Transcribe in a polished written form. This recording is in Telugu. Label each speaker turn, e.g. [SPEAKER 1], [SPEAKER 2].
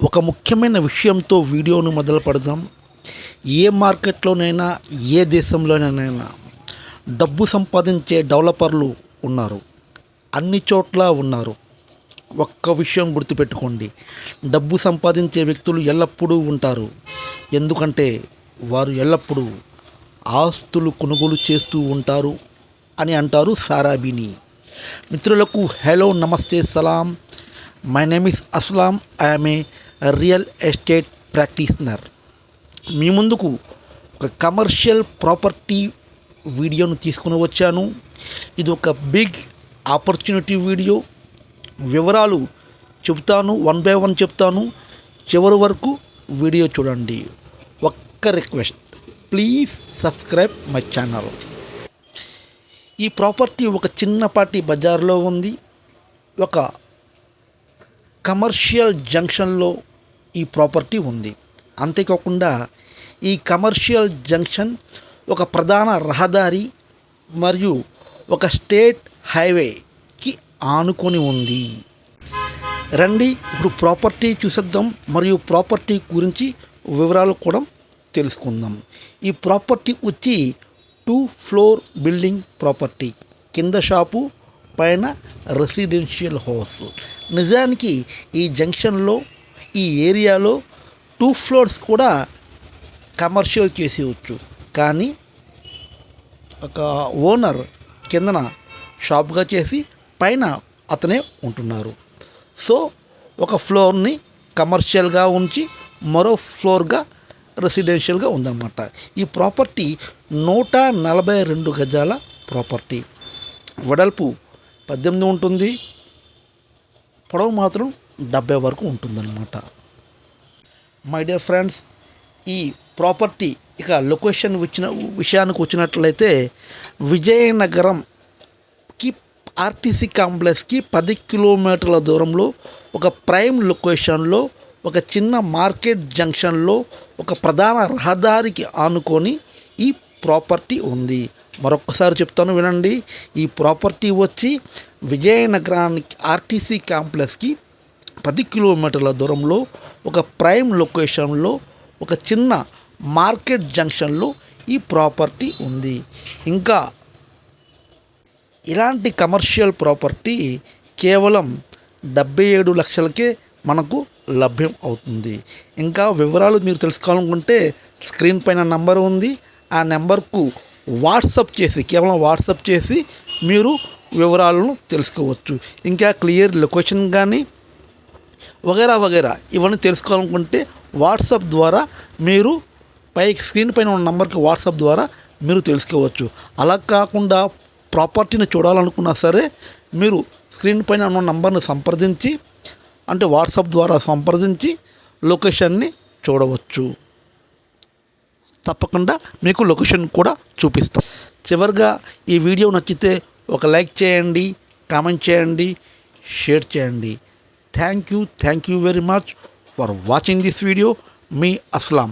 [SPEAKER 1] ఒక ముఖ్యమైన విషయంతో వీడియోను మొదలు పెడదాం. ఏ మార్కెట్లోనైనా ఏ దేశంలోనైనా డబ్బు సంపాదించే డెవలపర్లు ఉన్నారు, అన్ని చోట్ల ఉన్నారు. ఒక్క విషయం గుర్తుపెట్టుకోండి, డబ్బు సంపాదించే వ్యక్తులు ఎల్లప్పుడూ ఉంటారు. ఎందుకంటే వారు ఎల్లప్పుడూ ఆస్తులు కొనుగోలు చేస్తూ ఉంటారు అని అంటారు సారాబీని. మిత్రులకు హలో, నమస్తే, సలాం. My name is Aslam. I'm a real estate practitioner. మీ ముందుకు ఒక కమర్షియల్ ప్రాపర్టీ వీడియోను తీసుకుని వచ్చాను. ఇది ఒక బిగ్ ఆపర్చునిటీ వీడియో. వివరాలు చెప్తాను, వన్ బై వన్ చెప్తాను. చివరి వరకు వీడియో చూడండి. ఒక్క request, please subscribe my channel. ఈ ప్రాపర్టీ ఒక చిన్నపాటి బజార్లో ఉంది. ఒక కమర్షియల్ జంక్షన్లో ఈ ప్రాపర్టీ ఉంది. అంతేకాకుండా ఈ కమర్షియల్ జంక్షన్ ఒక ప్రధాన రహదారి మరియు ఒక స్టేట్ హైవేకి ఆనుకొని ఉంది. రండి ఇప్పుడు ప్రాపర్టీ చూసేద్దాం మరియు ప్రాపర్టీ గురించి వివరాలు కూడా తెలుసుకుందాం. ఈ ప్రాపర్టీ వచ్చి 2 ఫ్లోర్ బిల్డింగ్ ప్రాపర్టీ. కింద షాపు, పైన రెసిడెన్షియల్ హౌస్. నిజానికి ఈ జంక్షన్లో, ఈ ఏరియాలో 2 ఫ్లోర్స్ కూడా కమర్షియల్ చేసేయచ్చు. కానీ ఒక ఓనర్ కిందన షాప్గా చేసి పైన అతనే ఉంటున్నారు. సో ఒక ఫ్లోర్ని కమర్షియల్గా ఉంచి మరో ఫ్లోర్గా రెసిడెన్షియల్గా ఉందన్నమాట. ఈ ప్రాపర్టీ 142 గజాల ప్రాపర్టీ. వెడల్పు 18 ఉంటుంది, పొడవు మాత్రం 70 వరకు ఉంటుందన్నమాట. మై డియర్ ఫ్రెండ్స్, ఈ ప్రాపర్టీ ఇక లొకేషన్ విషయానికి వచ్చినట్లయితే విజయనగరంకి ఆర్టీసీ కాంప్లెక్స్కి 10 కిలోమీటర్ల దూరంలో ఒక ప్రైమ్ లొకేషన్లో, ఒక చిన్న మార్కెట్ జంక్షన్లో, ఒక ప్రధాన రహదారికి ఆనుకొని ఈ ప్రాపర్టీ ఉంది. మరొకసారి చెప్తాను, వినండి. ఈ ప్రాపర్టీ వచ్చి విజయనగరానికి ఆర్టీసీ కాంప్లెక్స్కి 10 కిలోమీటర్ల దూరంలో ఒక ప్రైమ్ లొకేషన్లో, ఒక చిన్న మార్కెట్ జంక్షన్లో ఈ ప్రాపర్టీ ఉంది. ఇంకా ఇలాంటి కమర్షియల్ ప్రాపర్టీ కేవలం 77 లక్షలకే మనకు లభ్యం అవుతుంది. ఇంకా వివరాలు మీరు తెలుసుకోవాలనుకుంటే స్క్రీన్ పైన నంబర్ ఉంది. ఆ నెంబర్కు వాట్సప్ చేసి, కేవలం వాట్సప్ చేసి మీరు వివరాలను తెలుసుకోవచ్చు. ఇంకా క్లియర్ లొకేషన్ కానీ వగైరా వగైరా ఇవన్నీ తెలుసుకోవాలనుకుంటే వాట్సాప్ ద్వారా మీరు స్క్రీన్ పైన ఉన్న నంబర్కి వాట్సాప్ ద్వారా మీరు తెలుసుకోవచ్చు. అలా కాకుండా ప్రాపర్టీని చూడాలనుకున్నా సరే మీరు స్క్రీన్ పైన ఉన్న నంబర్ని సంప్రదించి, అంటే వాట్సాప్ ద్వారా సంప్రదించి లొకేషన్ని చూడవచ్చు. తప్పకుండా మీకు లొకేషన్ కూడా చూపిస్తాం. చివరిగా ఈ వీడియో నచ్చితే ఒక లైక్ చేయండి, కామెంట్ చేయండి, షేర్ చేయండి. Thank you very much for watching this video. Me Aslam.